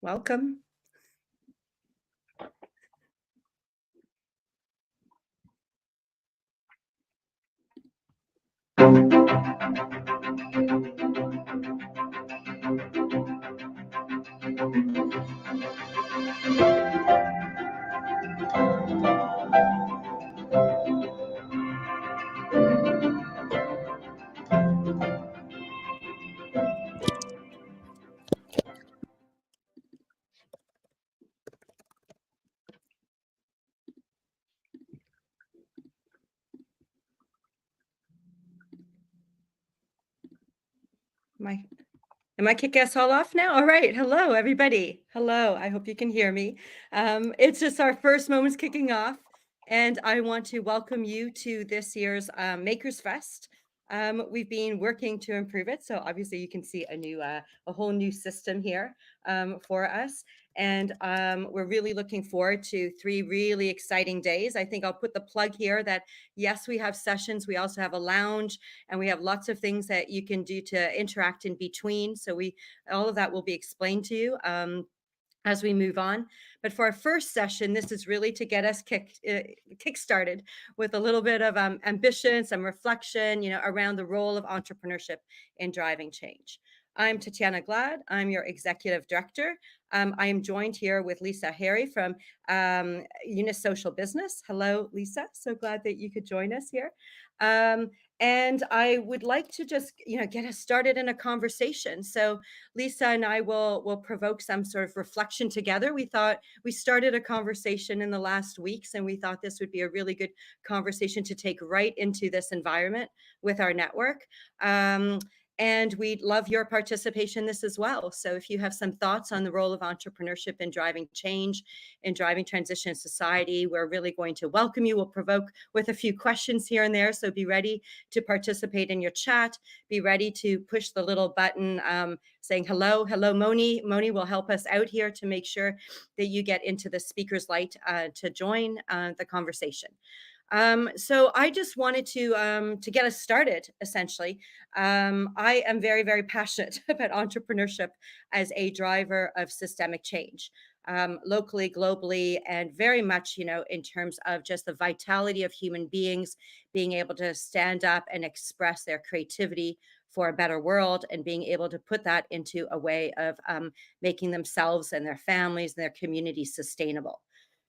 Welcome. Am I kicking us all off now? All right. Hello, everybody. Hello. I hope you can hear me. It's just our first moments kicking off, and I want to welcome you to this year's Makers Fest. We've been working to improve it, so obviously you can see a whole new system here for us. And we're really looking forward to 3 really exciting days. I think I'll put the plug here that yes, we have sessions. We also have a lounge, and we have lots of things that you can do to interact in between. So all of that will be explained to you as we move on. But for our first session, this is really to get us kick-started with a little bit of ambition, some reflection, around the role of entrepreneurship in driving change. I'm Tatiana Glad. I'm your executive director. I am joined here with Lisa Harry from Eunice Social Business. Hello, Lisa. So glad that you could join us here. And I would like to just, get us started in a conversation. So Lisa and I will provoke some sort of reflection together. We thought we started a conversation in the last weeks, and we thought this would be a really good conversation to take right into this environment with our network. And we'd love your participation in this as well. So if you have some thoughts on the role of entrepreneurship in driving change, in driving transition in society, we're really going to welcome you. We'll provoke with a few questions here and there. So be ready to participate in your chat. Be ready to push the little button saying hello. Hello, Moni. Moni will help us out here to make sure that you get into the speaker's light to join the conversation. So I just wanted to get us started, essentially. I am very, very passionate about entrepreneurship as a driver of systemic change, locally, globally, and very much, in terms of just the vitality of human beings being able to stand up and express their creativity for a better world, and being able to put that into a way of making themselves and their families and their communities sustainable.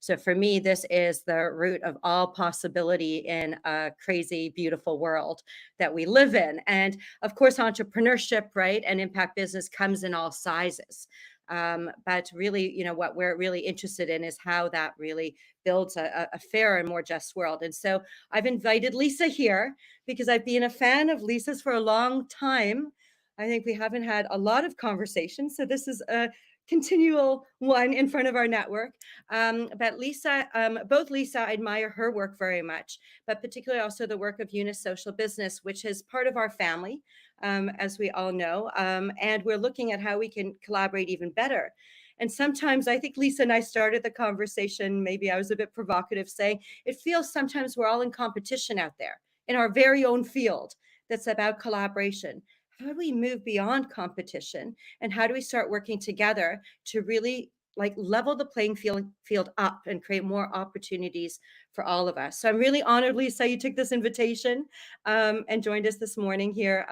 So for me, this is the root of all possibility in a crazy, beautiful world that we live in. And of course, entrepreneurship, right, and impact business comes in all sizes. But really, what we're really interested in is how that really builds a fairer and more just world. And so I've invited Lisa here because I've been a fan of Lisa's for a long time. I think we haven't had a lot of conversations. So this is a continual one in front of our network. But Lisa, both Lisa, I admire her work very much, but particularly also the work of Eunice Social Business, which is part of our family, as we all know. And we're looking at how we can collaborate even better. And sometimes I think Lisa and I started the conversation, maybe I was a bit provocative, saying it feels sometimes we're all in competition out there in our very own field that's about collaboration. How do we move beyond competition, and how do we start working together to really level the playing field up and create more opportunities for all of us? So I'm really honored, Lisa, you took this invitation and joined us this morning here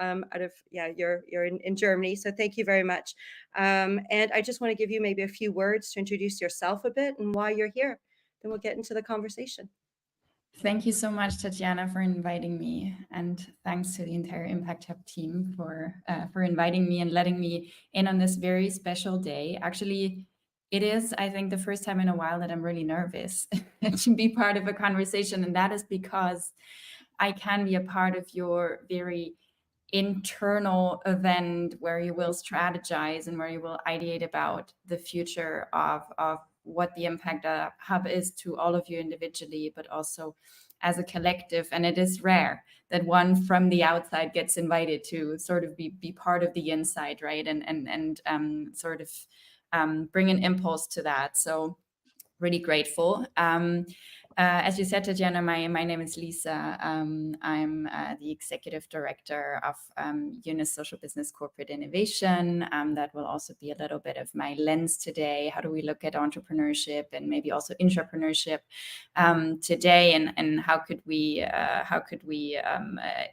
you're in Germany. So thank you very much. And I just want to give you maybe a few words to introduce yourself a bit and why you're here. Then we'll get into the conversation. Thank you so much, Tatiana, for inviting me, and thanks to the entire Impact Hub team for inviting me and letting me in on this very special day. Actually, it is, I think, the first time in a while that I'm really nervous to be part of a conversation, and that is because I can be a part of your very internal event where you will strategize and where you will ideate about the future of what the Impact Hub is to all of you individually, but also as a collective. And it is rare that one from the outside gets invited to sort of be part of the inside, right? And sort of bring an impulse to that. So really grateful. As you said, Tatjana, my name is Lisa. I'm the executive director of Eunice Social Business Corporate Innovation. That will also be a little bit of my lens today. How do we look at entrepreneurship and maybe also intrapreneurship today, and how could we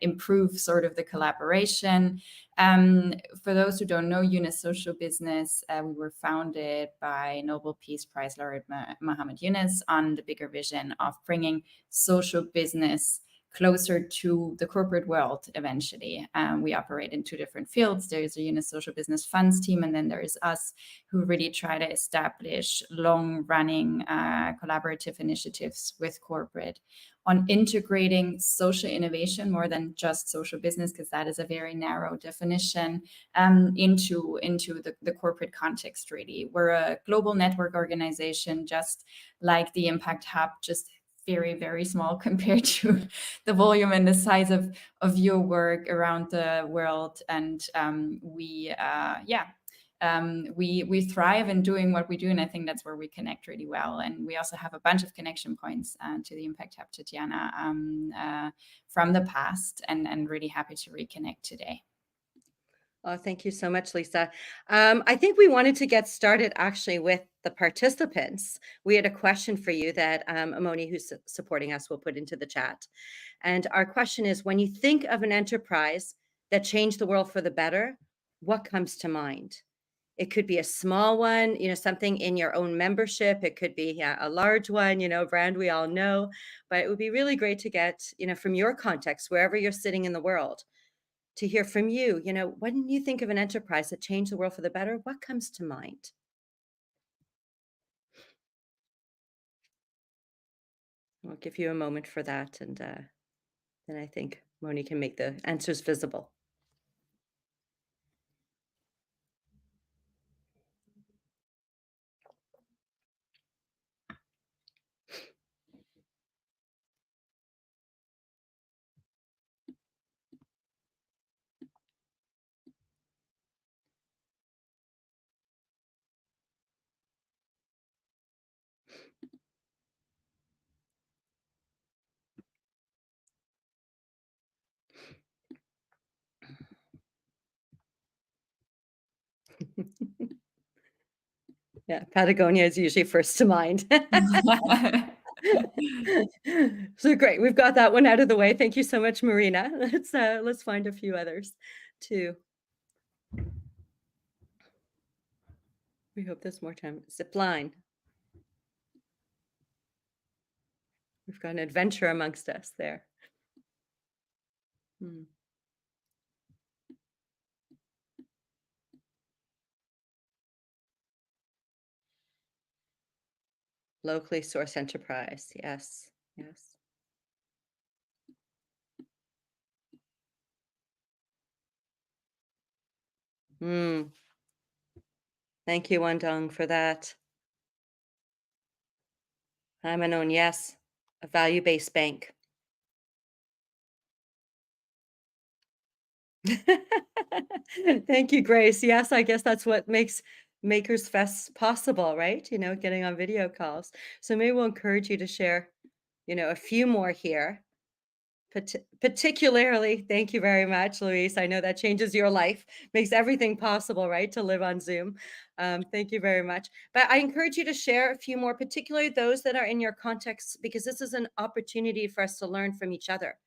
improve sort of the collaboration? For those who don't know, Eunice Social Business, we were founded by Nobel Peace Prize laureate Muhammad Yunus on the bigger vision of bringing social business closer to the corporate world eventually. We operate in two different fields. There's a Eunice Social Business Funds team, and then there is us, who really try to establish long-running collaborative initiatives with corporate on integrating social innovation more than just social business, because that is a very narrow definition, into the corporate context, really. We're a global network organization, just like the Impact Hub, just very, very small compared to the volume and the size of your work around the world. And we thrive in doing what we do, and I think that's where we connect really well. And we also have a bunch of connection points to the Impact Hub, Tatjana, from the past, and really happy to reconnect today. Oh, thank you so much, Lisa. I think we wanted to get started actually with the participants. We had a question for you that Amoni, who's supporting us, will put into the chat. And our question is, when you think of an enterprise that changed the world for the better, what comes to mind? It could be a small one, something in your own membership. It could be a large one, a brand we all know. But it would be really great to get, from your context, wherever you're sitting in the world, to hear from you. When you think of an enterprise that changed the world for the better, what comes to mind? I'll give you a moment for that, and then I think Moni can make the answers visible. Yeah, Patagonia is usually first to mind. So great, we've got that one out of the way. Thank you so much, Marina. Let's find a few others too. We hope there's more time. Zipline. We've got an adventure amongst us there. Locally sourced enterprise. Yes, yes. Thank you, Wandong, for that. Hi, Manon. Yes, a value-based bank. Thank you, Grace. Yes, I guess that's what makes Makers Fest possible, right? Getting on video calls. So maybe we'll encourage you to share, a few more here. Particularly, thank you very much, Luis. I know that changes your life, makes everything possible, right, to live on Zoom. Thank you very much. But I encourage you to share a few more, particularly those that are in your context, because this is an opportunity for us to learn from each other.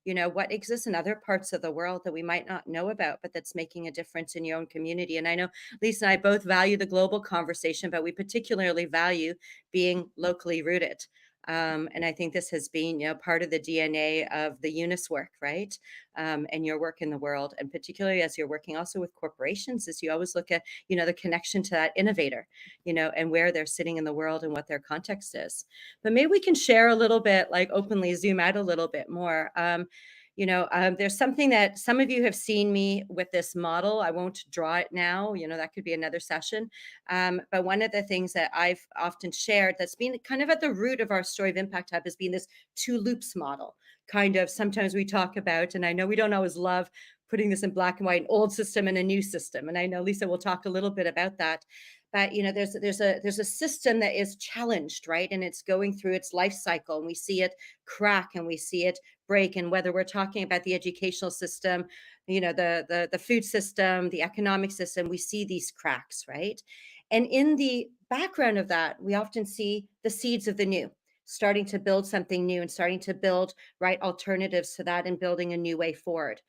What exists in other parts of the world that we might not know about, but that's making a difference in your own community. And I know Lisa and I both value the global conversation, but we particularly value being locally rooted. And I think this has been, part of the DNA of the Eunice work, right? And your work in the world, and particularly as you're working also with corporations, as you always look at, the connection to that innovator, and where they're sitting in the world and what their context is. But maybe we can share a little bit, like openly zoom out a little bit more. There's something that some of you have seen me with this model. I won't draw it now, that could be another session. But one of the things that I've often shared that's been kind of at the root of our story of Impact Hub has been this two loops model. Kind of sometimes we talk about, and I know we don't always love putting this in black and white, an old system and a new system. And I know Lisa will talk a little bit about that. but there's a system that is challenged, right? And it's going through its life cycle, and we see it crack and we see it break. And whether we're talking about the educational system, the food system, the economic system, we see these cracks, right? And in the background of that, we often see the seeds of the new, starting to build something new and starting to build right alternatives to that and building a new way forward.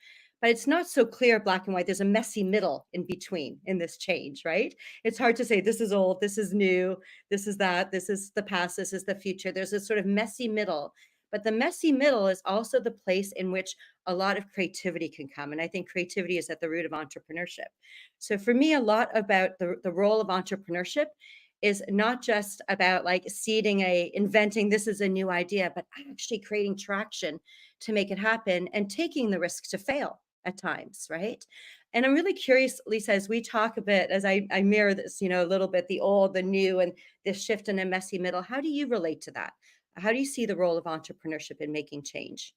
But it's not so clear black and white. There's a messy middle in between in this change, right? It's hard to say this is old, this is new, this is that, this is the past, this is the future. There's this sort of messy middle. But the messy middle is also the place in which a lot of creativity can come. And I think creativity is at the root of entrepreneurship. So for me, a lot about the role of entrepreneurship is not just about like inventing this is a new idea, but actually creating traction to make it happen and taking the risk to fail at times, right? And I'm really curious, Lisa, as we talk a bit, as I mirror this, a little bit, the old, the new, and this shift in a messy middle, how do you relate to that? How do you see the role of entrepreneurship in making change?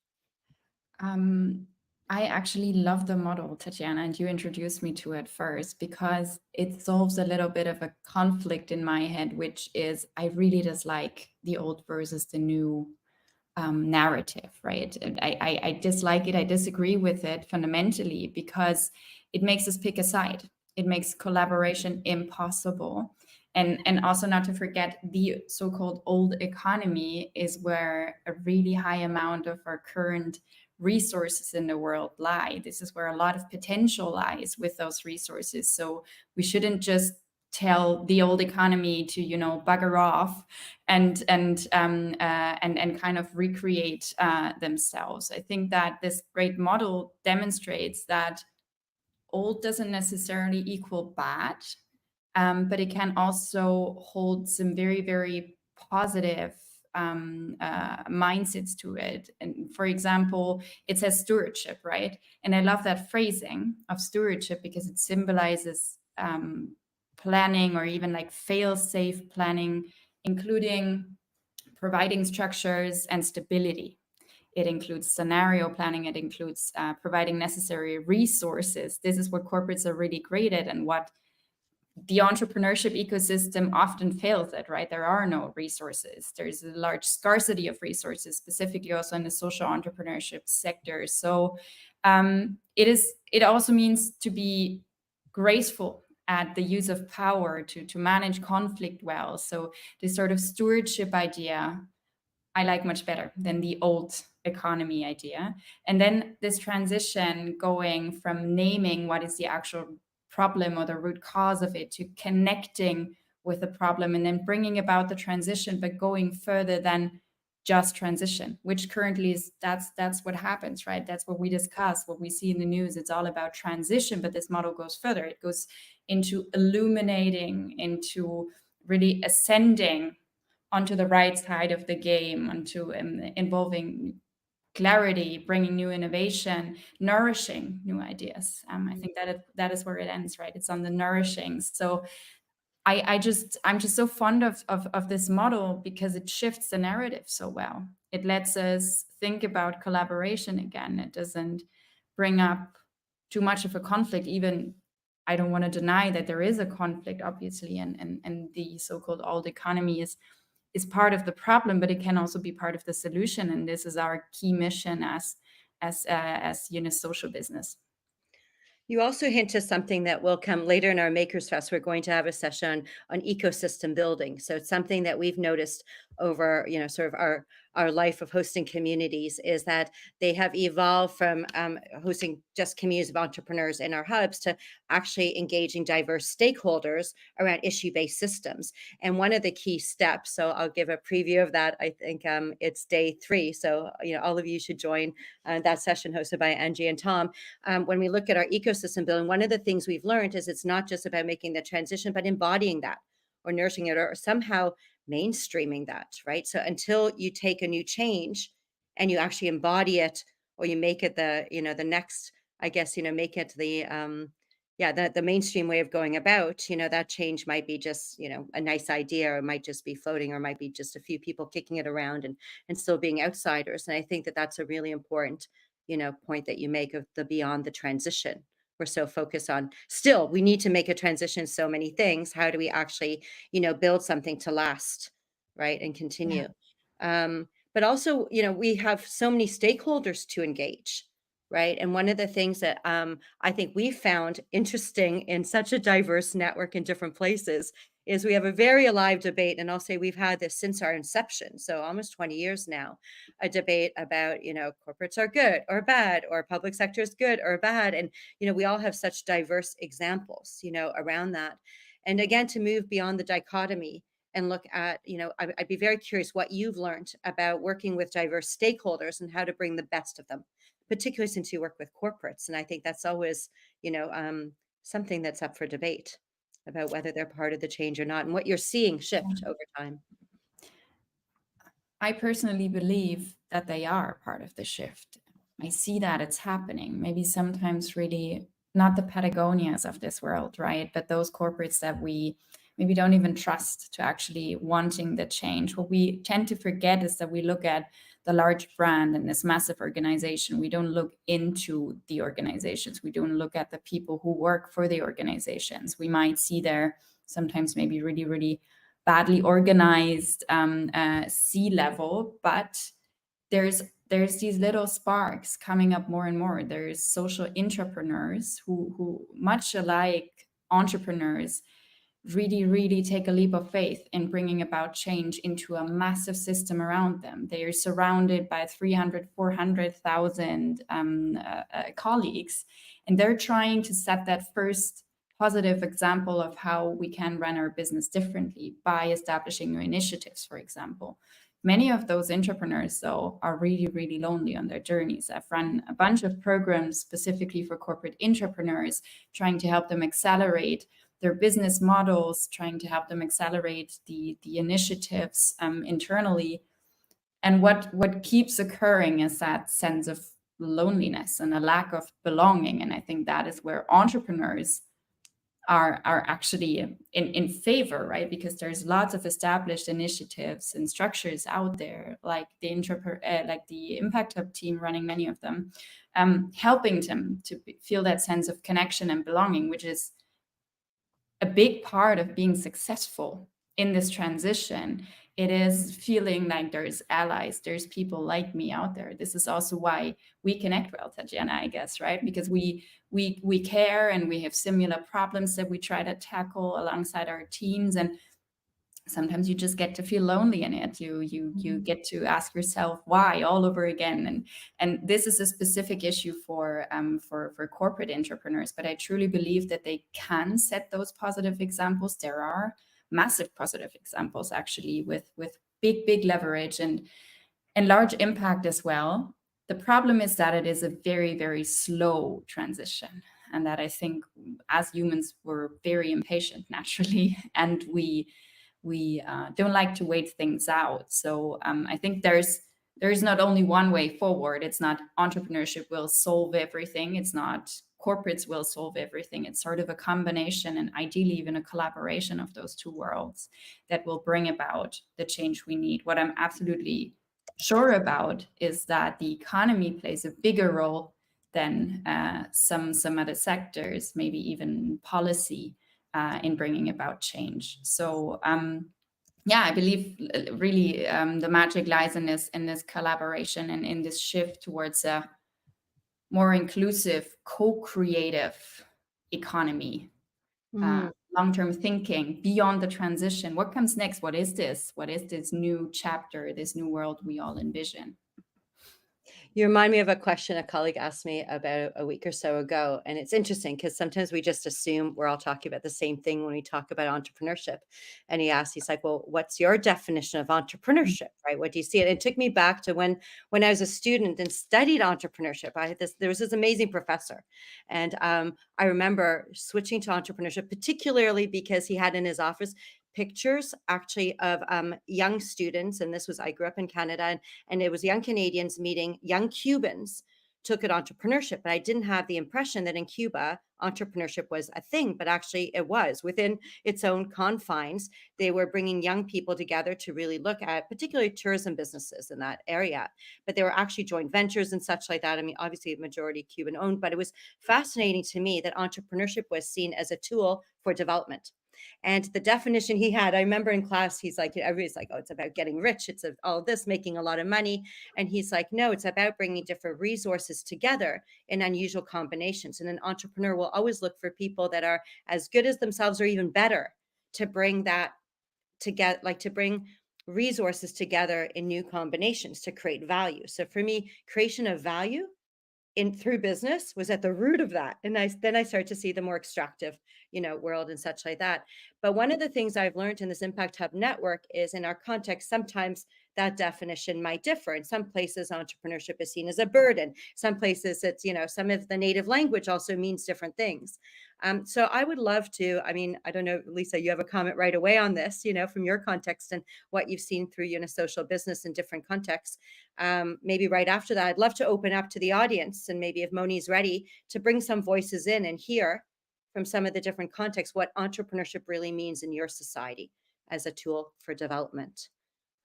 Um, I actually love the model, Tatiana, and you introduced me to it first because it solves a little bit of a conflict in my head, which is I really dislike the old versus the new narrative, right? And I dislike it. I disagree with it fundamentally because it makes us pick a side. It makes collaboration impossible. And also not to forget the so-called old economy is where a really high amount of our current resources in the world lie. This is where a lot of potential lies with those resources. So we shouldn't just tell the old economy to bugger off and kind of recreate themselves. I think that this great model demonstrates that old doesn't necessarily equal bad, but it can also hold some very, very positive mindsets to it. And for example, it says stewardship, right? And I love that phrasing of stewardship because it symbolizes planning, or even like fail-safe planning, including providing structures and stability. It includes scenario planning. It includes providing necessary resources. This is what corporates are really great at, and what the entrepreneurship ecosystem often fails at, right? There are no resources. There's a large scarcity of resources, specifically also in the social entrepreneurship sector. So it also means to be graceful at the use of power, to manage conflict well. So this sort of stewardship idea I like much better than the old economy idea. And then this transition going from naming what is the actual problem or the root cause of it to connecting with the problem, and then bringing about the transition, but going further than just transition, which currently is that's what happens, right? That's what we discuss, what we see in the news. It's all about transition, but this model goes further. It goes into illuminating, into really ascending onto the right side of the game, onto involving clarity, bringing new innovation, nourishing new ideas. I think that is where it ends, right? It's on the nourishing. So I'm just so fond of this model because it shifts the narrative so well. It lets us think about collaboration again. It doesn't bring up too much of a conflict. Even I don't want to deny that there is a conflict, obviously, and the so-called old economy is part of the problem, but it can also be part of the solution. And this is our key mission as social business. You also hint to something that will come later in our Makers Fest. We're going to have a session on ecosystem building. So it's something that we've noticed over, sort of our life of hosting communities, is that they have evolved from hosting just communities of entrepreneurs in our hubs to actually engaging diverse stakeholders around issue-based systems. And one of the key steps, so I'll give a preview of that. I think it's day 3. So, all of you should join that session hosted by Angie and Tom. When we look at our ecosystem building, one of the things we've learned is it's not just about making the transition, but embodying that or nourishing it or somehow mainstreaming that, right? So until you take a new change and you actually embody it, or you make it the next, I guess, make it the mainstream way of going about, that change might be just, a nice idea, or it might just be floating, or it might be just a few people kicking it around and still being outsiders. And I think that that's a really important, point that you make of the beyond the transition, we're so focused on. Still, we need to make a transition so many things. How do we actually, build something to last, right, and Yeah. continue? But also, we have so many stakeholders to engage, right? And one of the things that I think we found interesting in such a diverse network in different places is we have a very alive debate, and I'll say we've had this since our inception, so almost 20 years now, a debate about, corporates are good or bad, or public sector is good or bad. And, we all have such diverse examples, around that. And again, to move beyond the dichotomy and look at, I'd be very curious what you've learned about working with diverse stakeholders and how to bring the best of them, particularly since you work with corporates. And I think that's always, something that's up for debate about whether they're part of the change or not, and what you're seeing shift over time. I personally believe that they are part of the shift. I see that it's happening. Maybe sometimes really not the Patagonias of this world, right? But those corporates that we maybe don't even trust to actually wanting the change. What we tend to forget is that we look at the large brand and this massive organization. We don't look into the organizations. We don't look at the people who work for the organizations. We might see there sometimes maybe really, really badly organized sea level, but there's these little sparks coming up more and more. There's social entrepreneurs who much alike entrepreneurs really, really take a leap of faith in bringing about change into a massive system around them. They are surrounded by 300, 400,000 colleagues, and they're trying to set that first positive example of how we can run our business differently by establishing new initiatives, for example. Many of those entrepreneurs, though, are really, really lonely on their journeys. I've run a bunch of programs specifically for corporate entrepreneurs, trying to help them accelerate their business models, trying to help them accelerate the initiatives internally. And what keeps occurring is that sense of loneliness and a lack of belonging. And I think that is where entrepreneurs are actually in favor, right? Because there's lots of established initiatives and structures out there, like the Impact Hub team running many of them, helping them to feel that sense of connection and belonging, which is a big part of being successful in this transition. It is feeling like there's allies, there's people like me out there. This is also why we connect well, Tatjana, I guess, right? Because we care and we have similar problems that we try to tackle alongside our teams. And sometimes you just get to feel lonely in it. You get to ask yourself why all over again. And this is a specific issue for corporate entrepreneurs. But I truly believe that they can set those positive examples. There are massive positive examples actually with big leverage and large impact as well. The problem is that it is a very, very slow transition. And that I think as humans, we're very impatient naturally, and we don't like to wait things out. So I think there's not only one way forward. It's not entrepreneurship will solve everything. It's not corporates will solve everything. It's sort of a combination, and ideally even a collaboration of those two worlds that will bring about the change we need. What I'm absolutely sure about is that the economy plays a bigger role than some other sectors, maybe even policy, in bringing about change. So yeah, I believe really the magic lies in this collaboration and in this shift towards a more inclusive, co-creative economy, Mm. long-term thinking beyond the transition. What comes next? What is this? What is this new chapter, this new world we all envision? You remind me of a question a colleague asked me about a week or so ago. And it's interesting because sometimes we just assume we're all talking about the same thing when we talk about entrepreneurship. And he asked, he's like, well, what's your definition of entrepreneurship? Right? What do you see? And it took me back to when I was a student and studied entrepreneurship. There was this amazing professor. And I remember switching to entrepreneurship, particularly because he had in his office pictures actually of young students. And I grew up in Canada, and it was young Canadians meeting young Cubans took it entrepreneurship, but I didn't have the impression that in Cuba, entrepreneurship was a thing, but actually it was within its own confines. They were bringing young people together to really look at particularly tourism businesses in that area, but they were actually joint ventures and such like that. I mean, obviously majority Cuban owned, but it was fascinating to me that entrepreneurship was seen as a tool for development. And the definition he had, I remember in class, he's like, everybody's like, oh, it's about getting rich. It's all this, making a lot of money. And he's like, no, it's about bringing different resources together in unusual combinations. And an entrepreneur will always look for people that are as good as themselves or even better to bring that to get like to bring resources together in new combinations to create value. So for me, creation of value in through business was at the root of that. And then I started to see the more extractive, world and such like that. But one of the things I've learned in this Impact Hub network is in our context, sometimes that definition might differ. In some places, entrepreneurship is seen as a burden. Some places it's, some of the native language also means different things. So I would love to, I mean, I don't know, Lisa, you have a comment right away on this, from your context and what you've seen through, social business in different contexts. Maybe right after that, I'd love to open up to the audience and maybe if Moni's ready to bring some voices in and hear from some of the different contexts what entrepreneurship really means in your society as a tool for development.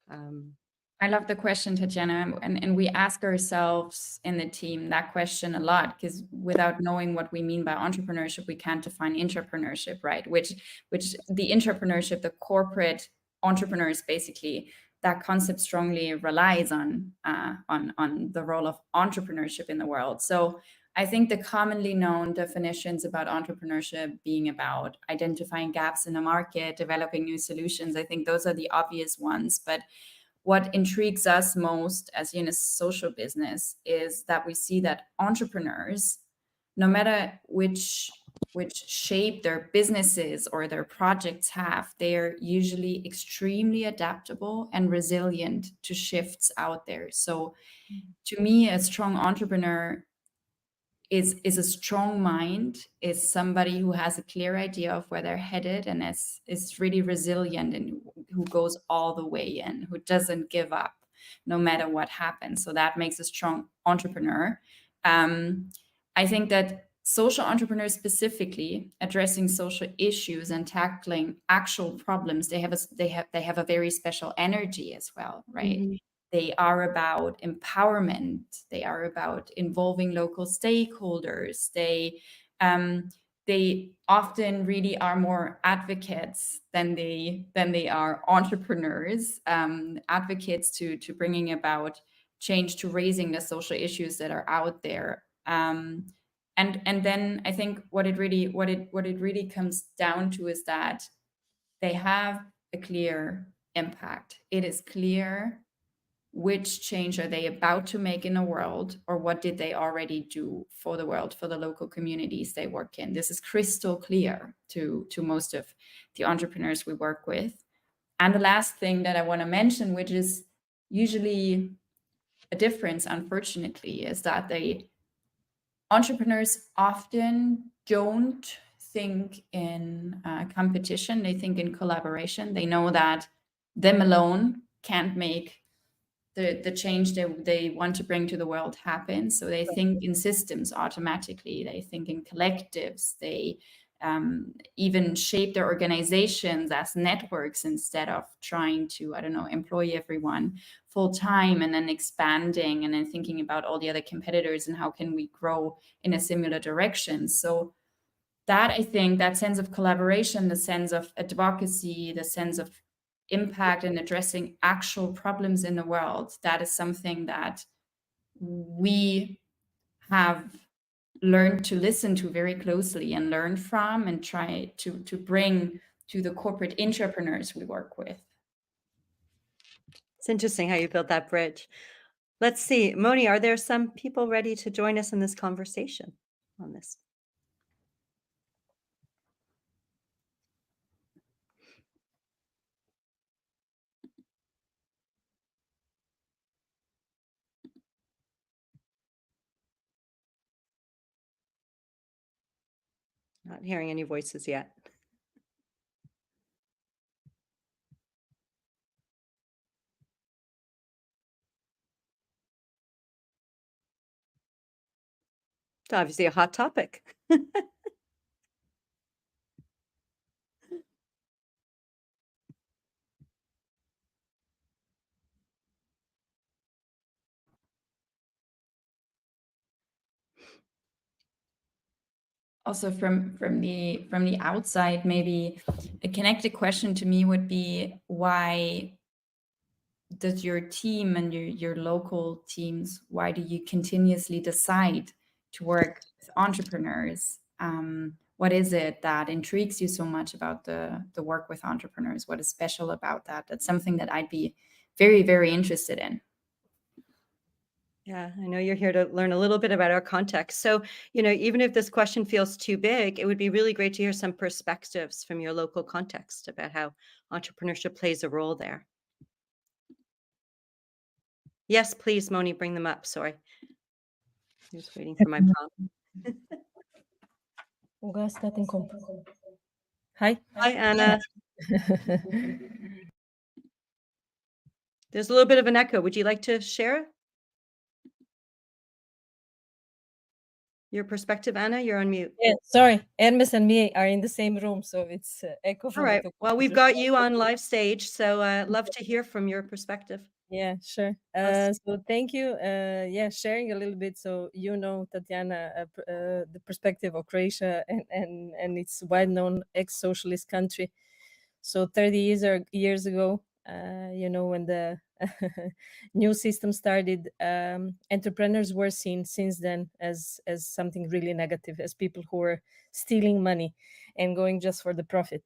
I love the question, Tatiana. And we ask ourselves in the team that question a lot, because without knowing what we mean by entrepreneurship, we can't define entrepreneurship, right? Which the entrepreneurship, the corporate entrepreneurs, basically, that concept strongly relies on the role of entrepreneurship in the world. So I think the commonly known definitions about entrepreneurship being about identifying gaps in the market, developing new solutions, I think those are the obvious ones. But what intrigues us most as in a social business is that we see that entrepreneurs, no matter which shape their businesses or their projects have, they are usually extremely adaptable and resilient to shifts out there. So to me, a strong entrepreneur is a strong mind, is somebody who has a clear idea of where they're headed and is really resilient and who goes all the way in, who doesn't give up no matter what happens. So that makes a strong entrepreneur. I think that social entrepreneurs, specifically addressing social issues and tackling actual problems, they have a very special energy as well, right? Mm-hmm. They are about empowerment. They are about involving local stakeholders. They often really are more advocates than they are entrepreneurs. Advocates to bringing about change, to raising the social issues that are out there. And then I think what it really comes down to is that they have a clear impact. It is clear which change are they about to make in the world, or what did they already do for the world, for the local communities they work in. This is crystal clear to most of the entrepreneurs we work with. And the last thing that I want to mention, which is usually a difference, unfortunately, is that entrepreneurs often don't think in competition. They think in collaboration. They know that them alone can't make the change they want to bring to the world happen. So they think in systems automatically. They think in collectives. They even shape their organizations as networks instead of trying to, I don't know, employ everyone full time and then expanding and then thinking about all the other competitors and how can we grow in a similar direction. So that, I think, that sense of collaboration, the sense of advocacy, the sense of impact and addressing actual problems in the world, that is something that we have learned to listen to very closely and learn from and try to bring to the corporate entrepreneurs we work with. It's interesting how you build that bridge. Let's see, Moni, are there some people ready to join us in this conversation on this? Not hearing any voices yet. obviously a hot topic. Also from the outside, maybe a connected question to me would be, why does your team and your local teams, why do you continuously decide to work with entrepreneurs? What is it that intrigues you so much about the work with entrepreneurs? What is special about that? That's something that I'd be very, very interested in. Yeah, I know you're here to learn a little bit about our context. So, even if this question feels too big, it would be really great to hear some perspectives from your local context about how entrepreneurship plays a role there. Yes, please, Moni, bring them up. Sorry. I was waiting for my prompt. Hi. Hi, Anna. There's a little bit of an echo. Would you like to share your perspective, Anna? You're on mute. Yeah, sorry. Hermes and me are in the same room, so it's echo All from right. the Well, we've got you on live stage, so love to hear from your perspective. Yeah, sure. Awesome. So thank you. Yeah, sharing a little bit. So Tatiana, the perspective of Croatia and its well-known ex-socialist country. So 30 years ago, when the new system started, entrepreneurs were seen since then as something really negative, as people who were stealing money and going just for the profit.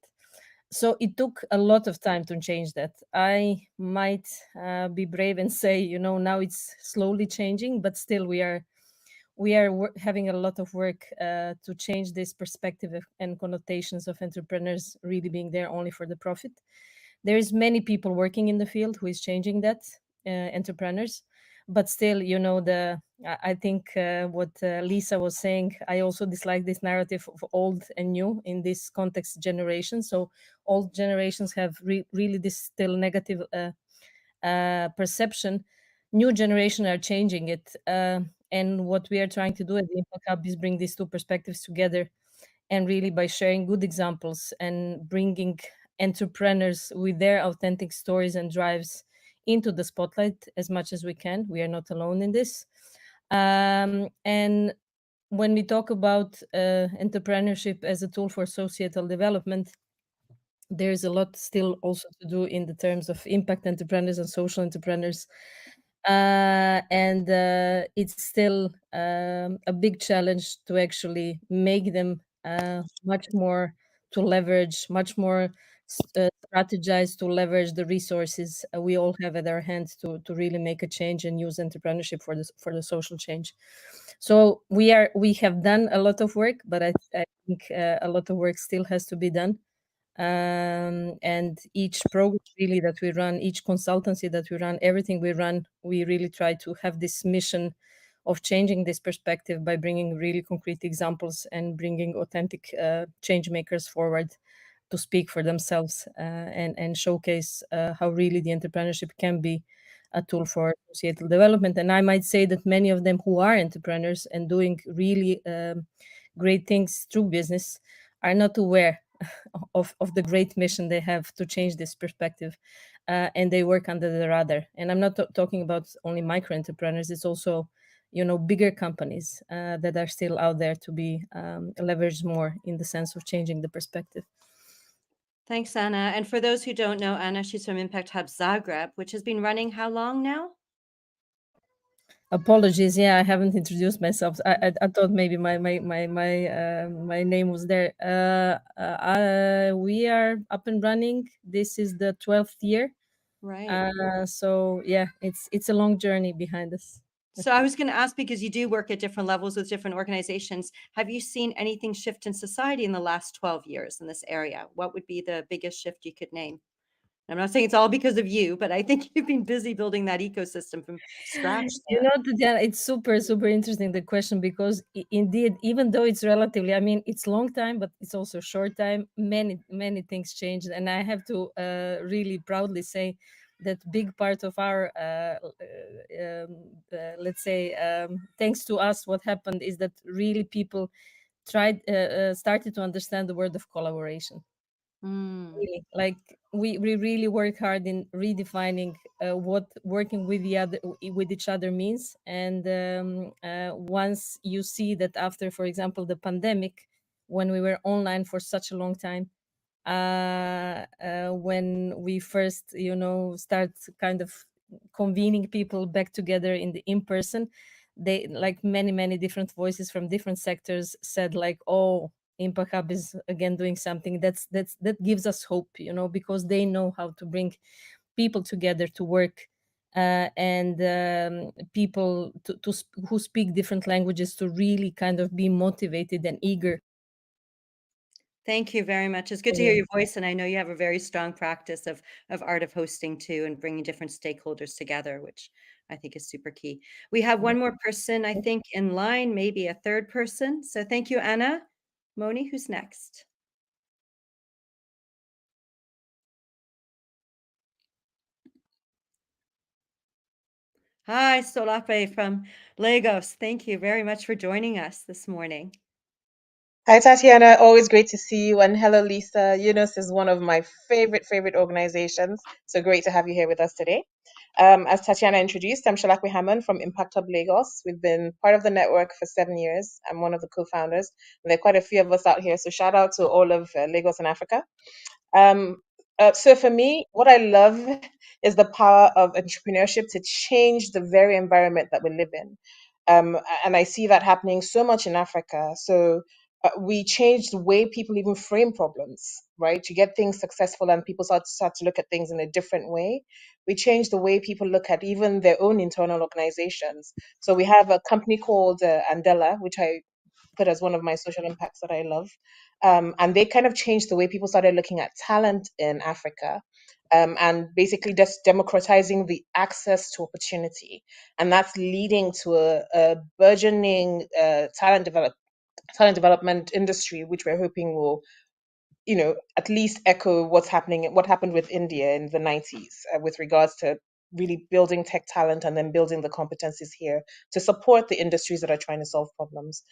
So it took a lot of time to change that. I might be brave and say, now it's slowly changing, but still we are having a lot of work to change this perspective and connotations of entrepreneurs really being there only for the profit. There is many people working in the field who is changing that, entrepreneurs, but still, I think what Lisa was saying, I also dislike this narrative of old and new in this context generation. So old generations have really this still negative perception. New generation are changing it, and what we are trying to do at the Impact Hub is bring these two perspectives together, and really by sharing good examples and bringing entrepreneurs with their authentic stories and drives into the spotlight as much as we can. We are not alone in this. And when we talk about entrepreneurship as a tool for societal development, there's a lot still also to do in the terms of impact entrepreneurs and social entrepreneurs. And it's still a big challenge to actually make them much more to leverage, much more strategize to leverage the resources we all have at our hands to really make a change and use entrepreneurship for the social change. So we have done a lot of work, but I think a lot of work still has to be done. And each program really that we run, each consultancy that we run, everything we run, we really try to have this mission of changing this perspective by bringing really concrete examples and bringing authentic change makers forward to speak for themselves, and showcase how really the entrepreneurship can be a tool for societal development. And I might say that many of them who are entrepreneurs and doing really great things through business are not aware of the great mission they have to change this perspective, and they work under the radar. And I'm not talking about only micro entrepreneurs, it's also bigger companies that are still out there to be leveraged more in the sense of changing the perspective. Thanks, Anna. And for those who don't know, Anna, she's from Impact Hub Zagreb, which has been running how long now? Apologies, yeah, I haven't introduced myself. I thought maybe my name was there. We are up and running. This is the 12th year. Right. So yeah, it's a long journey behind us. So I was going to ask, because you do work at different levels with different organizations, have you seen anything shift in society in the last 12 years in this area? What would be the biggest shift you could name? I'm not saying it's all because of you, but I think you've been busy building that ecosystem from scratch there. Tatiana, it's super, super interesting, the question, because indeed, even though it's relatively, I mean, it's long time, but it's also short time, many, many things changed. And I have to really proudly say that big part of our let's say, thanks to us, what happened is that really people started to understand the word of collaboration. Really, like we really work hard in redefining what working with with each other means. And once you see that after, for example, the pandemic, when we were online for such a long time, when we first, start kind of convening people back together in person, they, like, many different voices from different sectors said, like, oh, Impact Hub is again doing something that gives us hope, because they know how to bring people together to work, and people who speak different languages to really kind of be motivated and eager. Thank you very much. It's good to hear your voice, and I know you have a very strong practice of art of hosting too, and bringing different stakeholders together, which I think is super key. We have one more person, I think, in line, maybe a third person. So thank you, Anna. Moni, who's next? Hi, Solape from Lagos. Thank you very much for joining us this morning. Hi, Tatiana. Always great to see you. And hello, Lisa. UNOS is one of my favorite organizations. So great to have you here with us today. As Tatiana introduced, I'm Shalakwe Hammond from Impact Hub Lagos. We've been part of the network for 7 years. I'm one of the co-founders, and there are quite a few of us out here. So shout out to all of Lagos and Africa. So for me, what I love is the power of entrepreneurship to change the very environment that we live in. And I see that happening so much in Africa. So we change the way people even frame problems, right? To get things successful and people start to look at things in a different way. We change the way people look at even their own internal organizations. So we have a company called Andela, which I put as one of my social impacts that I love. And they kind of changed the way people started looking at talent in Africa, and basically just democratizing the access to opportunity. And that's leading to a burgeoning talent development industry, which we're hoping will, at least echo what happened with India in the 90s, with regards to really building tech talent and then building the competencies here to support the industries that are trying to solve problems.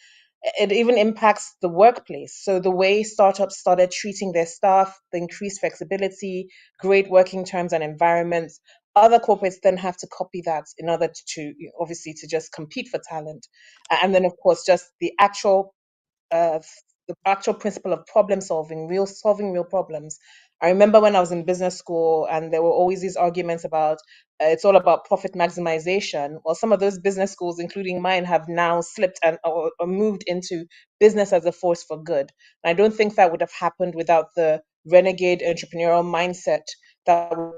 It even impacts the workplace. So the way startups started treating their staff, the increased flexibility, great working terms and environments, other corporates then have to copy that in order to obviously to just compete for talent. And then of course just uh, the actual principle of problem solving, solving real problems. I remember when I was in business school, and there were always these arguments about it's all about profit maximization. Well, some of those business schools, including mine, have now slipped or moved into business as a force for good. And I don't think that would have happened without the renegade entrepreneurial mindset that we're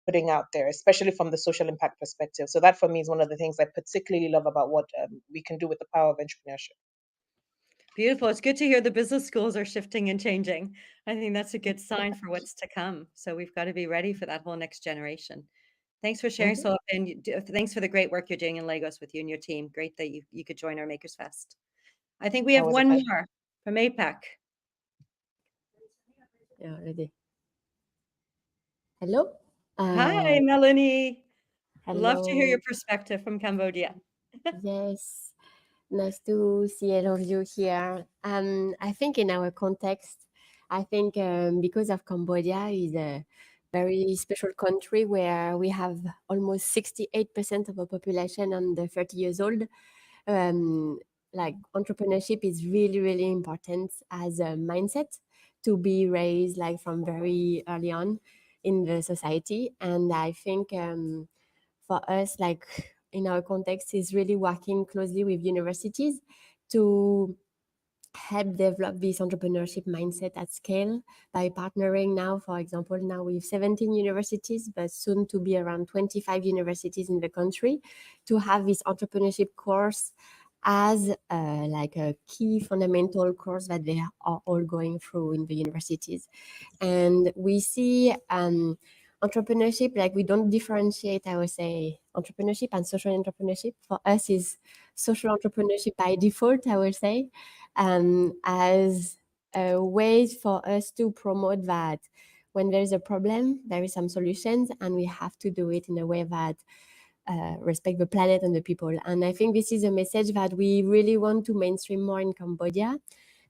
putting out there, especially from the social impact perspective. So that for me is one of the things I particularly love about what we can do with the power of entrepreneurship. Beautiful. It's good to hear the business schools are shifting and changing. I think that's a good sign for what's to come. So we've got to be ready for that whole next generation. Thanks for sharing, Solop, and thanks for the great work you're doing in Lagos with you and your team. Great that you could join our Makers Fest. I think we have That was a one pleasure. more from APAC. Yeah, ready. Hello. Hi, Melanie. Love to hear your Hello. perspective from Cambodia. Yes, nice to see all of you here. I think in our context, I think because of Cambodia is a very special country where we have almost 68% of our population under 30 years old. Like entrepreneurship is really important as a mindset to be raised like from very early on in the society. And I think for us, like in our context, is really working closely with universities to help develop this entrepreneurship mindset at scale by partnering now, for example, now with 17 universities, but soon to be around 25 universities in the country, to have this entrepreneurship course as like a key fundamental course that they are all going through in the universities. And we see entrepreneurship, like we don't differentiate, I would say, entrepreneurship and social entrepreneurship. For us is social entrepreneurship by default, I would say, as a way for us to promote that when there is a problem, there is some solutions, and we have to do it in a way that respect the planet and the people. And I think this is a message that we really want to mainstream more in Cambodia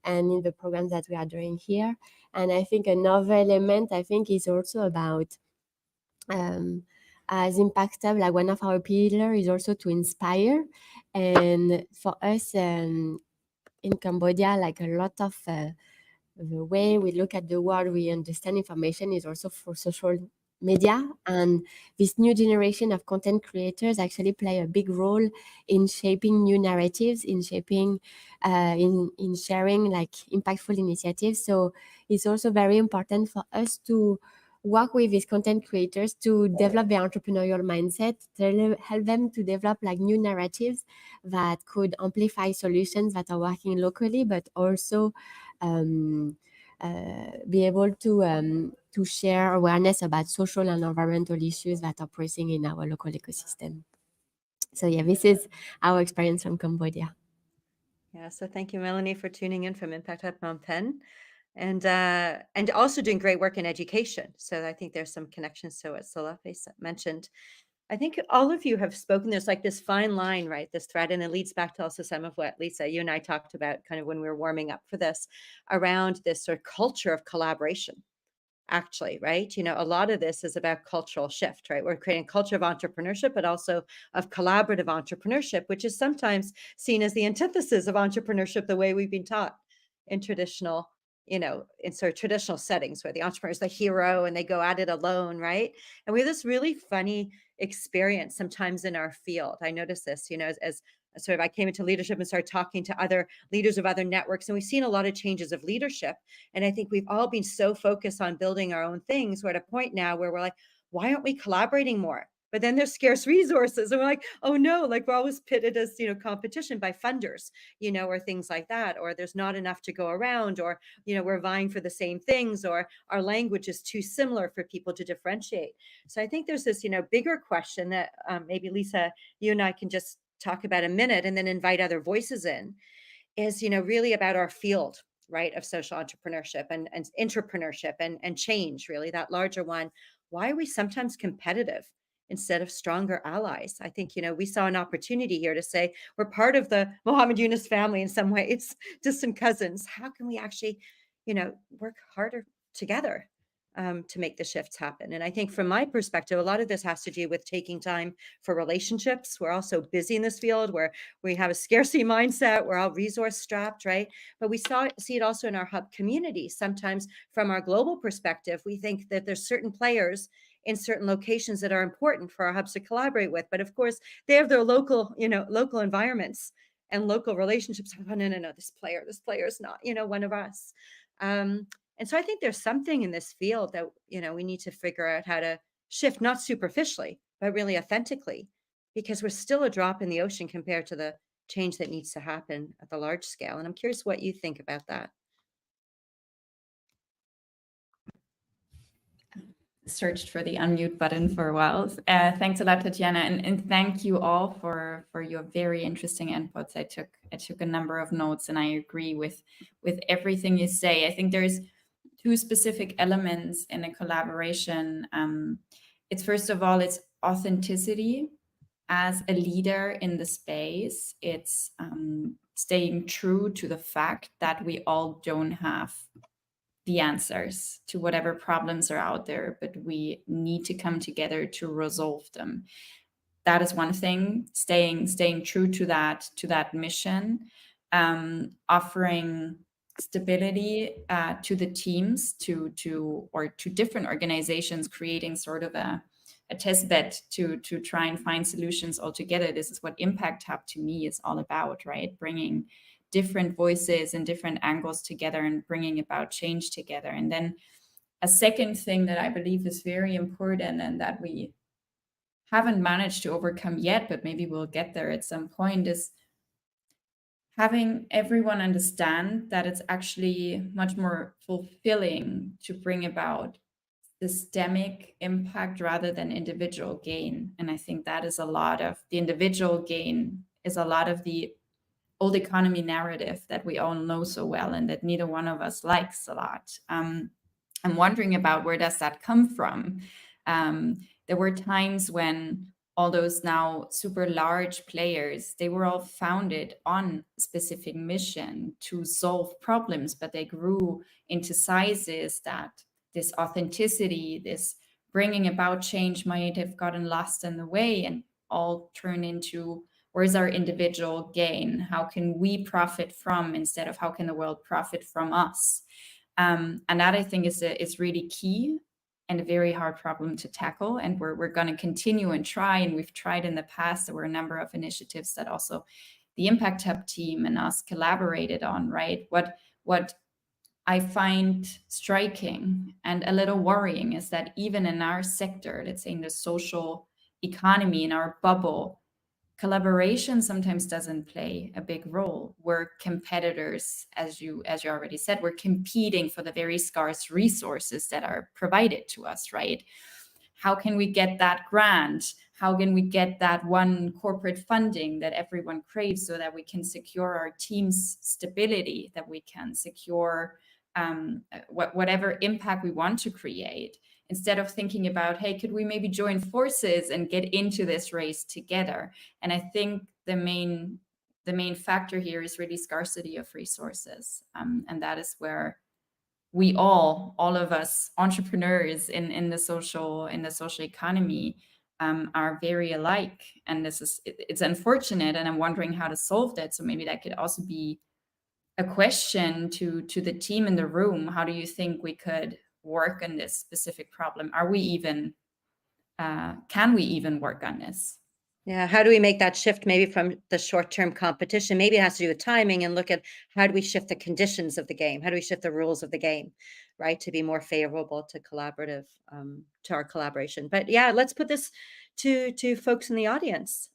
and in the programs that we are doing here. And I think another element, I think, is also about as Impact Hub, like one of our pillars is also to inspire. And for us in Cambodia, like a lot of the way we look at the world, we understand information is also for social media, and this new generation of content creators actually play a big role in shaping new narratives, in shaping in sharing like impactful initiatives. So it's also very important for us to work with these content creators to develop their entrepreneurial mindset, to help them to develop like new narratives that could amplify solutions that are working locally, but also be able to share awareness about social and environmental issues that are pressing in our local ecosystem. So yeah, this is our experience from Cambodia. Yeah, so thank you, Melanie, for tuning in from Impact Hub Phnom Penh, and also doing great work in education. So I think there's some connections to what Solape mentioned. I think all of you have spoken. There's like this fine line, right? This thread, and it leads back to also some of what Lisa, you and I talked about kind of when we were warming up for this, around this sort of culture of collaboration. Actually, right? You know, a lot of this is about cultural shift, right? We're creating a culture of entrepreneurship, but also of collaborative entrepreneurship, which is sometimes seen as the antithesis of entrepreneurship, the way we've been taught in traditional, you know, in sort of traditional settings where the entrepreneur is the hero and they go at it alone, right? And we have this really funny experience sometimes in our field. I noticed this, you know, as sort of I came into leadership and started talking to other leaders of other networks, and we've seen a lot of changes of leadership. And I think we've all been so focused on building our own things. We're at a point now where we're like, why aren't we collaborating more? But then there's scarce resources. And we're like, oh no, like we're always pitted as, you know, competition by funders, you know, or things like that, or there's not enough to go around, or, you know, we're vying for the same things, or our language is too similar for people to differentiate. So I think there's this, you know, bigger question that maybe Lisa, you and I can just talk about a minute and then invite other voices in, is, you know, really about our field, right, of social entrepreneurship and entrepreneurship and change, really, that larger one. Why are we sometimes competitive instead of stronger allies? I think, you know, we saw an opportunity here to say we're part of the Mohammed Yunus family in some way. It's distant cousins. How can we actually, you know, work harder together to make the shifts happen? And I think from my perspective, a lot of this has to do with taking time for relationships. We're also busy in this field where we have a scarcity mindset. We're all resource strapped, right? But we see it also in our hub community. Sometimes from our global perspective, we think that there's certain players in certain locations that are important for our hubs to collaborate with. But of course, they have their local, you know, local environments and local relationships. Oh, no, this player is not, you know, one of us. And so I think there's something in this field that, you know, we need to figure out how to shift, not superficially, but really authentically, because we're still a drop in the ocean compared to the change that needs to happen at the large scale. And I'm curious what you think about that. Searched for the unmute button for a while. Thanks a lot, Tatiana, and thank you all for your very interesting inputs. I took a number of notes, and I agree with everything you say. I think there's two specific elements in a collaboration. It's first of all, it's authenticity as a leader in the space. It's staying true to the fact that we all don't have the answers to whatever problems are out there, but we need to come together to resolve them. That is one thing, staying true to that mission, offering stability to the teams, to different organizations, creating sort of a test bed to try and find solutions all together. This is what Impact Hub to me is all about, right? Bringing different voices and different angles together and bringing about change together. And then a second thing that I believe is very important and that we haven't managed to overcome yet, but maybe we'll get there at some point, is having everyone understand that it's actually much more fulfilling to bring about systemic impact rather than individual gain. And I think that is a lot of the individual gain, is a lot of the old economy narrative that we all know so well and that neither one of us likes a lot. And I'm wondering about where does that come from? There were times when all those now super large players, they were all founded on a specific mission to solve problems, but they grew into sizes that this authenticity, this bringing about change might have gotten lost in the way and all turn into, where's our individual gain? How can we profit from, instead of how can the world profit from us? And that, I think, is really key and a very hard problem to tackle. And we're going to continue and try. And we've tried in the past. There were a number of initiatives that also the Impact Hub team and us collaborated on, right? What I find striking and a little worrying is that even in our sector, let's say in the social economy, in our bubble, collaboration sometimes doesn't play a big role. We're competitors, as you already said, we're competing for the very scarce resources that are provided to us, right? How can we get that grant? How can we get that one corporate funding that everyone craves so that we can secure our team's stability, that we can secure whatever impact we want to create, instead of thinking about, hey, could we maybe join forces and get into this race together? And I think the main factor here is really scarcity of resources, and that is where we all of us entrepreneurs in the social economy are very alike. And it's unfortunate, and I'm wondering how to solve that. So maybe that could also be a question to the team in the room. How do you think we could work on this specific problem? Are we even can we even work on this? Yeah, how do we make that shift maybe from the short-term competition? Maybe it has to do with timing, and look at how do we shift the conditions of the game? How do we shift the rules of the game, right, to be more favorable to to our collaboration? But yeah, let's put this to folks in the audience.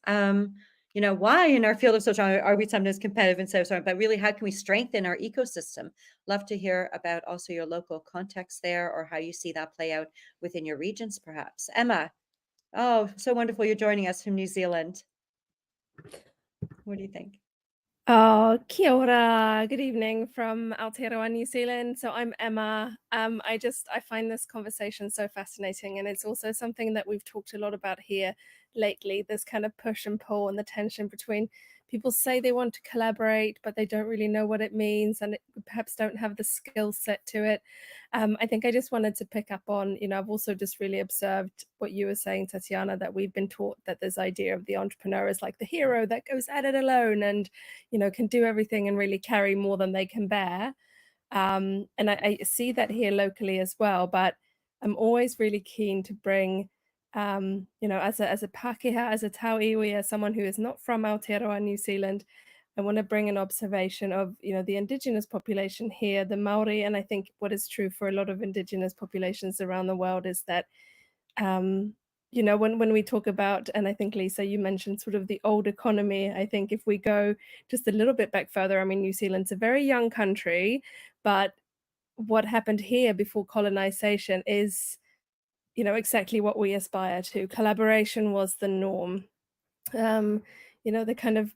Why in our field of social are we sometimes competitive and so on? But really, how can we strengthen our ecosystem? Love to hear about also your local context there, or how you see that play out within your regions, perhaps. Emma. Oh, so wonderful you're joining us from New Zealand. What do you think? Oh, kia ora. Good evening from Aotearoa, New Zealand. So I'm Emma. I find this conversation so fascinating, and it's also something that we've talked a lot about here lately, this kind of push and pull and the tension between people say they want to collaborate, but they don't really know what it means, and perhaps don't have the skill set to it. I think I just wanted to pick up on, I've also just really observed what you were saying, Tatiana, that we've been taught that this idea of the entrepreneur is like the hero that goes at it alone and, can do everything and really carry more than they can bear. And I see that here locally as well, but I'm always really keen to bring, as a Pākehā, as a tau iwi, as someone who is not from Aotearoa, New Zealand, I want to bring an observation of, the Indigenous population here, the Maori, and I think what is true for a lot of Indigenous populations around the world is that, when we talk about, and I think, Lisa, you mentioned sort of the old economy, I think if we go just a little bit back further, I mean, New Zealand's a very young country, but what happened here before colonization is, exactly what we aspire to. Collaboration was the norm. The kind of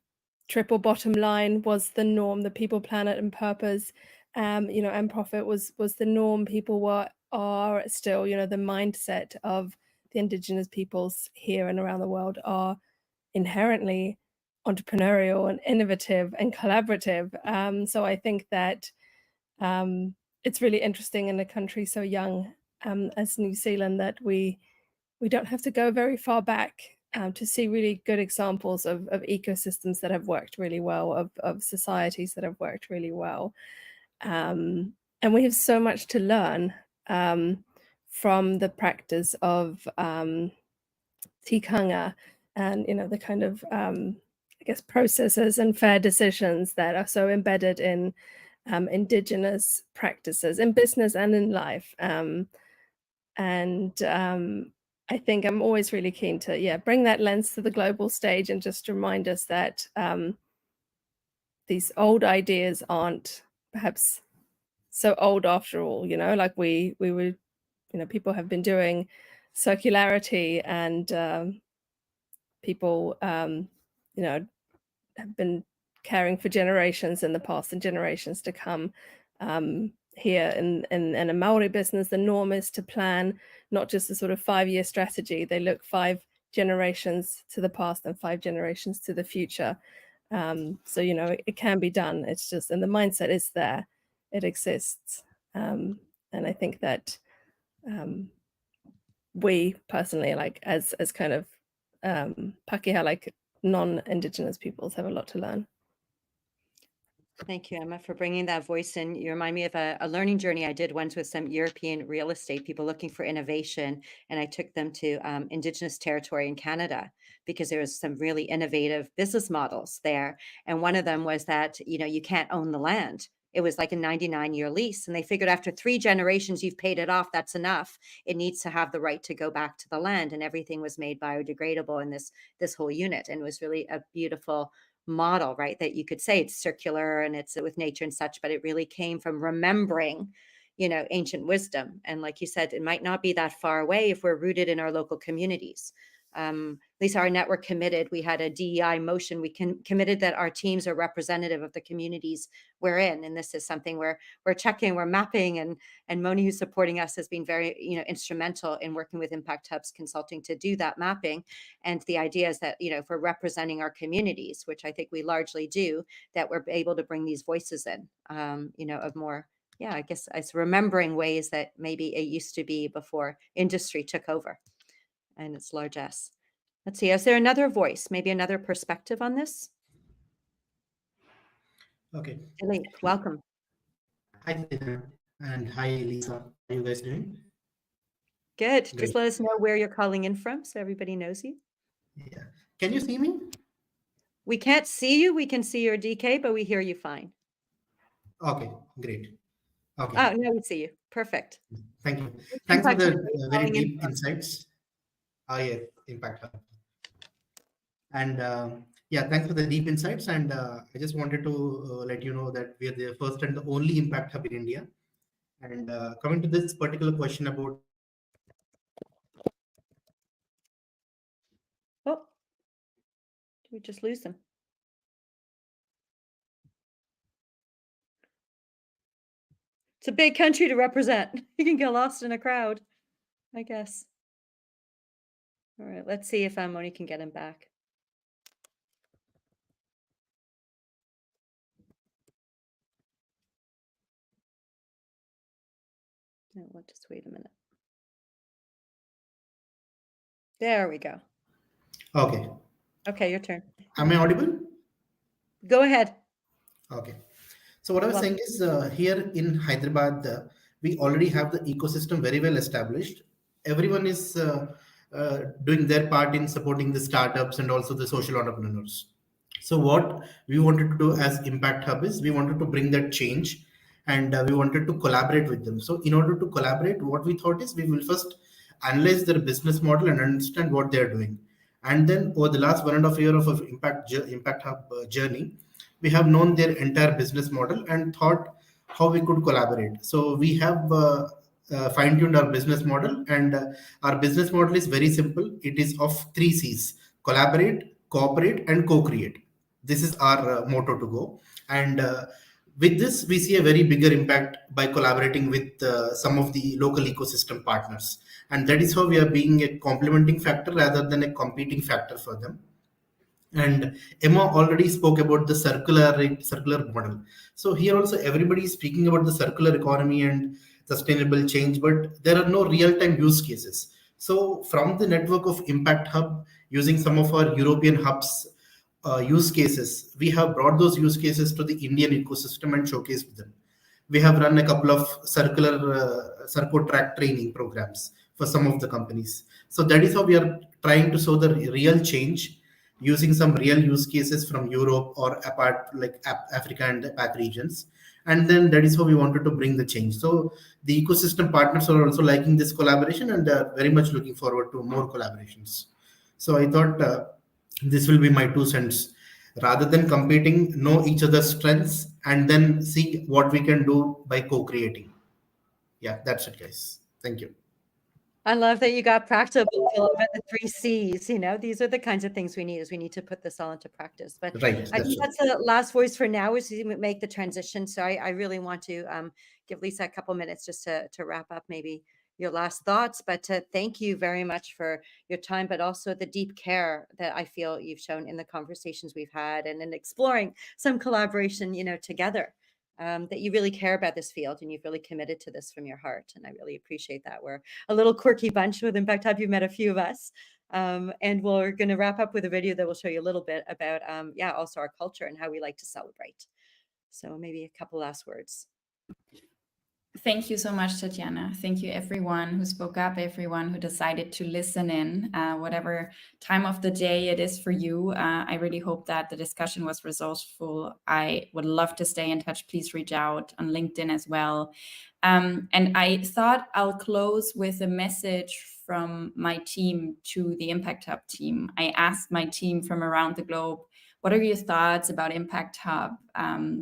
triple bottom line was the norm. The people, planet, and purpose, and profit was the norm. People are still, the mindset of the Indigenous peoples here and around the world are inherently entrepreneurial and innovative and collaborative. So I think that it's really interesting in a country so young as New Zealand that we don't have to go very far back to see really good examples of ecosystems that have worked really well, of societies that have worked really well. And we have so much to learn from the practice of tikanga and, the kind of, I guess, processes and fair decisions that are so embedded in Indigenous practices in business and in life. I think I'm always really keen to, bring that lens to the global stage and just remind us that these old ideas aren't perhaps so old after all, like we were, people have been doing circularity and people, have been caring for generations in the past and generations to come here in a Maori business, the norm is to plan not just a sort of 5-year strategy. They look 5 generations to the past and 5 generations to the future. So, you know, it can be done. It's just, and the mindset is there, it exists. And I think that we personally, like as kind of Pakeha, like non-Indigenous peoples, have a lot to learn. Thank you, Emma, for bringing that voice in. You remind me of a learning journey I did once with some European real estate people looking for innovation. And I took them to Indigenous territory in Canada because there was some really innovative business models there. And one of them was that, you know, you can't own the land. It was like a 99-year lease. And they figured after 3 generations, you've paid it off. That's enough. It needs to have the right to go back to the land. And everything was made biodegradable in this whole unit. And it was really a beautiful model, right? That you could say it's circular and it's with nature and such, but it really came from remembering, you know, ancient wisdom. And like you said, it might not be that far away if we're rooted in our local communities. Lisa, our network committed, we had a DEI motion. We committed that our teams are representative of the communities we're in. And this is something we're checking, we're mapping, and Moni, who's supporting us, has been very, you know, instrumental in working with Impact Hubs Consulting to do that mapping. And the idea is that, you know, if we're representing our communities, which I think we largely do, that we're able to bring these voices in, you know, of more, yeah, I guess it's remembering ways that maybe it used to be before industry took over. And it's large S. Let's see, is there another voice, maybe another perspective on this? Okay. Elite, welcome. Hi, Tina, and hi, Lisa. How are you guys doing? Good. Great. Just let us know where you're calling in from so everybody knows you. Yeah. Can you see me? We can't see you. We can see your DK, but we hear you fine. Okay, great. Okay. Oh, now we see you. Perfect. Thank you. Which Thanks for Impact Hub the are you very calling in deep from? insights. Yeah, Impact Hub. And yeah, thanks for the deep insights. And I just wanted to let you know that we are the first and the only Impact Hub in India. And coming to this particular question about Oh, did we just lose them? It's a big country to represent. You can get lost in a crowd, I guess. All right, let's see if Moni can get him back. No, we'll just wait a minute. There we go. Okay. Okay, your turn. Am I audible? Go ahead. Okay. So what I was Well, saying is here in Hyderabad, we already have the ecosystem very well established. Everyone is doing their part in supporting the startups and also the social entrepreneurs. So what we wanted to do as Impact Hub is we wanted to bring that change and we wanted to collaborate with them. So in order to collaborate, what we thought is we will first analyze their business model and understand what they're doing. And then over the last 1.5 years of Impact Hub journey, we have known their entire business model and thought how we could collaborate. So we have fine-tuned our business model, and our business model is very simple. It is of 3 C's: collaborate, cooperate, and co-create. This is our motto to go. And with this, we see a very bigger impact by collaborating with some of the local ecosystem partners. And that is how we are being a complementing factor rather than a competing factor for them. And Emma already spoke about the circular model. So here also everybody is speaking about the circular economy and sustainable change, but there are no real-time use cases. So from the network of Impact Hub, using some of our European hubs use cases, we have brought those use cases to the Indian ecosystem and showcased them. We have run a couple of circular track training programs for some of the companies. So that is how we are trying to show the real change using some real use cases from Europe or apart like Africa and the PAC regions. And then that is how we wanted to bring the change. So the ecosystem partners are also liking this collaboration and are very much looking forward to more collaborations. So I thought this will be my 2 cents. Rather than competing, know each other's strengths and then see what we can do by co-creating. Yeah, that's it, guys. Thank you. I love that you got practical about the 3 C's, you know, these are the kinds of things we need to put this all into practice. But Right, I that's think right. that's the last voice for now as we make the transition. So I really want to give Lisa a couple minutes just to wrap up maybe your last thoughts, but to thank you very much for your time, but also the deep care that I feel you've shown in the conversations we've had and in exploring some collaboration, you know, together. That you really care about this field and you've really committed to this from your heart. And I really appreciate that. We're a little quirky bunch with Impact Hub. You've met a few of us. And we're going to wrap up with a video that will show you a little bit about, yeah, also our culture and how we like to celebrate. So maybe a couple last words. Thank you so much, Tatiana. Thank you, everyone who spoke up, everyone who decided to listen in, whatever time of the day it is for you. I really hope that the discussion was resourceful. I would love to stay in touch. Please reach out on LinkedIn as well. And I thought I'll close with a message from my team to the Impact Hub team. I asked my team from around the globe, what are your thoughts about Impact Hub?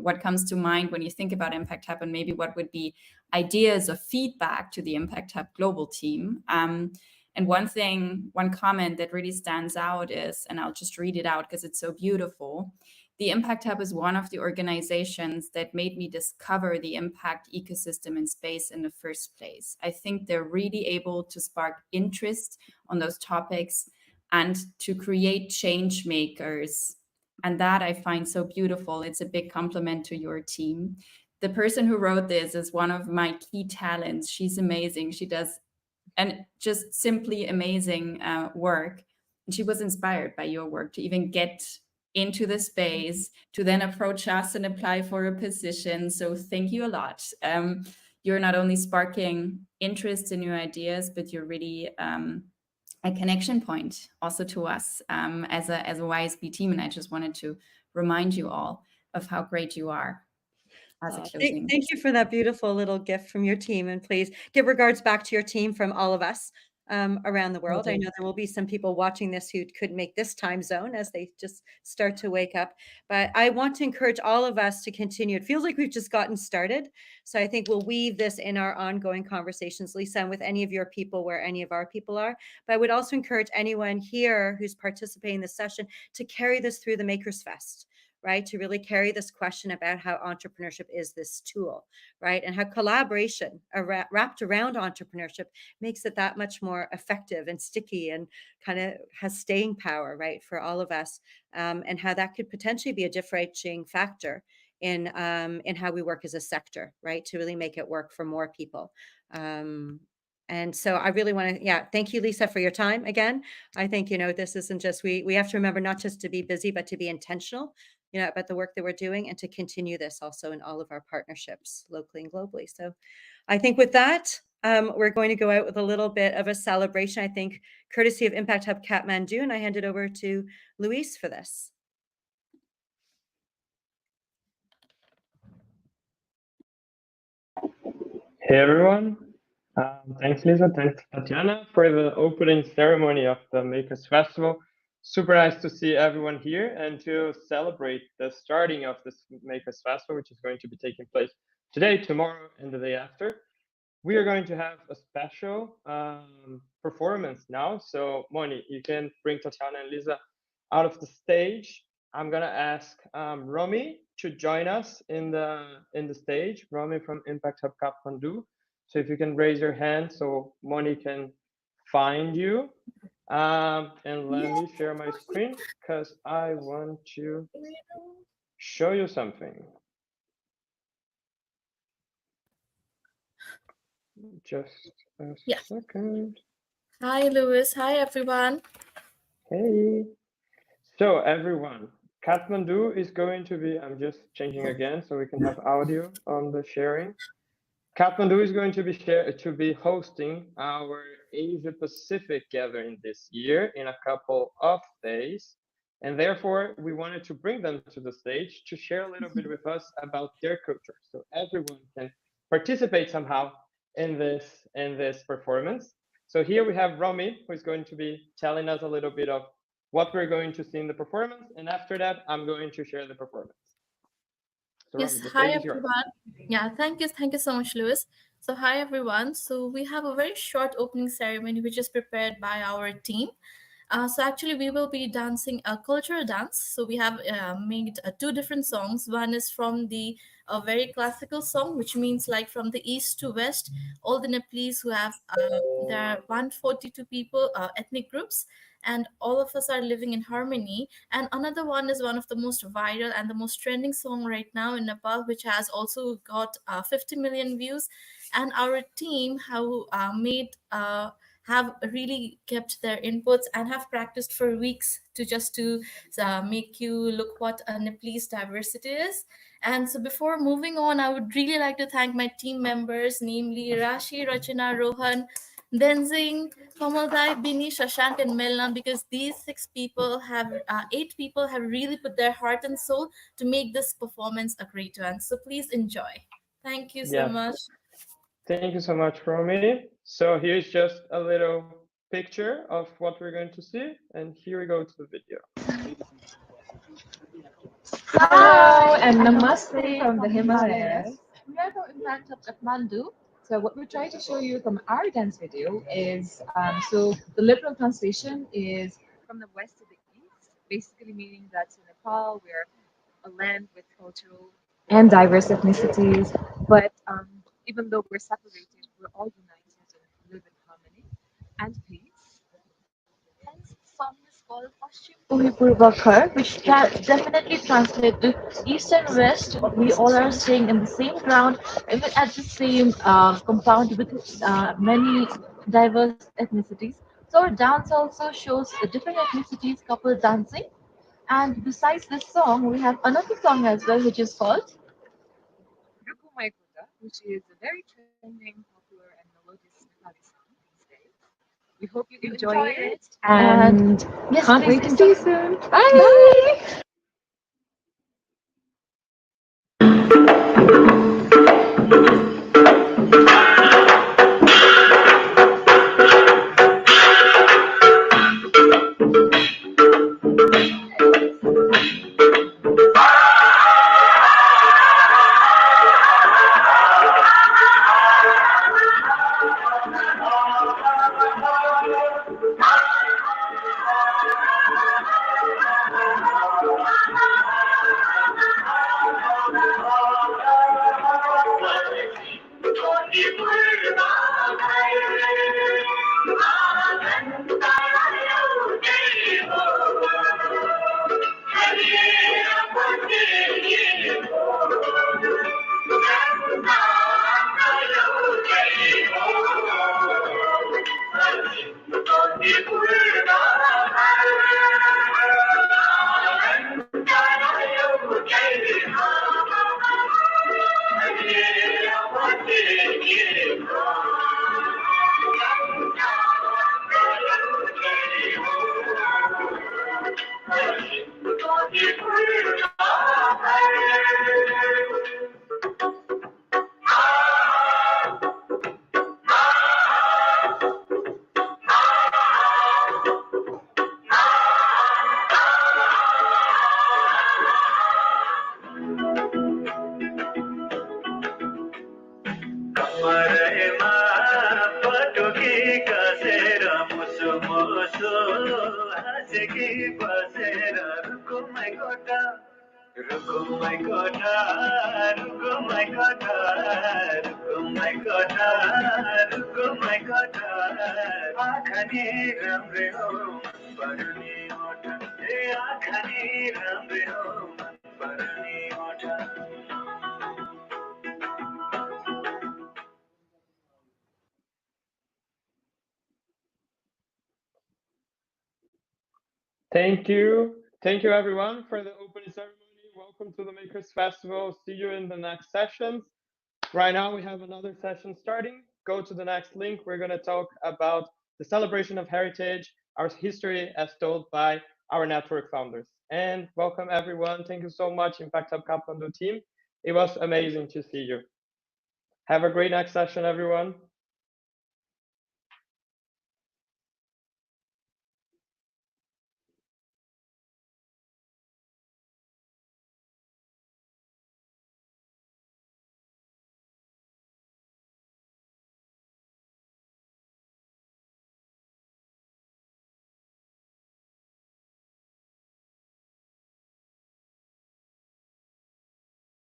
What comes to mind when you think about Impact Hub, and maybe what would be ideas of feedback to the Impact Hub global team? And one comment that really stands out is, and I'll just read it out because it's so beautiful. The Impact Hub is one of the organizations that made me discover the impact ecosystem in space in the first place. I think they're really able to spark interest on those topics and to create change makers. And that I find so beautiful. It's a big compliment to your team. The person who wrote this is one of my key talents. She's amazing. She does and just simply amazing work. And she was inspired by your work to even get into the space, to then approach us and apply for a position. So thank you a lot. You're not only sparking interest in new ideas, but you're really a connection point also to us as a YSB team. And I just wanted to remind you all of how great you are. Thank you for that beautiful little gift from your team. And please give regards back to your team from all of us around the world. I know there will be some people watching this who couldn't make this time zone as they just start to wake up. But I want to encourage all of us to continue. It feels like we've just gotten started. So I think we'll weave this in our ongoing conversations, Lisa, and with any of your people where any of our people are. But I would also encourage anyone here who's participating in this session to carry this through the Makers Fest. Right, to really carry this question about how entrepreneurship is this tool, right, and how collaboration wrapped around entrepreneurship makes it that much more effective and sticky and kind of has staying power, right, for all of us, and how that could potentially be a differentiating factor in how we work as a sector, right, to really make it work for more people. And so I really want to, thank you, Lisa, for your time again. I think, you know, this isn't just, we have to remember not just to be busy, but to be intentional, you know, about the work that we're doing and to continue this also in all of our partnerships locally and globally. So I think with that, we're going to go out with a little bit of a celebration, I think, courtesy of Impact Hub Kathmandu, and I hand it over to Luis for this. Hey everyone, thanks Lisa, thanks Tatiana for the opening ceremony of the Makers Festival. Super nice to see everyone here and to celebrate the starting of this Makers Festival, which is going to be taking place today, tomorrow, and the day after. We are going to have a special performance now. So Moni, you can bring Tatiana and Lisa out of the stage. I'm gonna ask Romy to join us in the stage. Romy from Impact Hub Kathmandu. So if you can raise your hand so Moni can find you. And let me share my screen because I want to show you something. Just a second. Hi, Lewis. Hi, everyone. Hey. So everyone, Kathmandu is going to be, I'm just changing again so we can have audio on the sharing. Kathmandu is going to be hosting our Asia Pacific gathering this year in a couple of days. And therefore, we wanted to bring them to the stage to share a little bit with us about their culture. So everyone can participate somehow in this performance. So here we have Romy, who is going to be telling us a little bit of what we're going to see in the performance. And after that, I'm going to share the performance. So Yes, Romy, hi everyone. Yeah, thank you so much, Lewis. So hi everyone. So we have a very short opening ceremony which is prepared by our team. So actually, we will be dancing a cultural dance. So we have made two different songs. One is from the very classical song, which means like from the east to west, all the Nepalese who have there are 142 people, ethnic groups, and all of us are living in harmony. And another one is one of the most viral and the most trending song right now in Nepal, which has also got 50 million views. And our team have really kept their inputs and have practiced for weeks to just to make you look what a Nepalese diversity is. And so before moving on, I would really like to thank my team members, namely Rashi, Rachana, Rohan, Denzing, Kamaldai, Bini, Shashank, and Melna, because these eight people have really put their heart and soul to make this performance a great one. So please enjoy. Thank you so Yes. much. Thank you so much, Romy. So here's just a little picture of what we're going to see. And here we go to the video. Hello and namaste from the Himalayas. We are from Impact of Kathmandu. So what we're trying to show you from our dance video is, so the literal translation is from the west to the east, basically meaning that in Nepal we're a land with cultural and diverse ethnicities, but even though we're separated, we're all united and live in harmony and peace. Hence, the song is called Pashchim Purvakhar, which can definitely translate to east and west. We all are staying in the same ground, even at the same compound with many diverse ethnicities. So our dance also shows the different ethnicities couple dancing. And besides this song, we have another song as well, which is called Ruku Maikuta, which is a very trending, popular, and melodious Nepali song these days. We hope you enjoy it and yes, can't wait to see you soon. Bye. Bye. Thank you. Thank you, everyone, for the opening ceremony. Welcome to the Makers Festival. See you in the next sessions. Right now, we have another session starting. Go to the next link. We're going to talk about the celebration of heritage, our history as told by our network founders. And welcome, everyone. Thank you so much, Impact Hub Kathmandu team. It was amazing to see you. Have a great next session, everyone.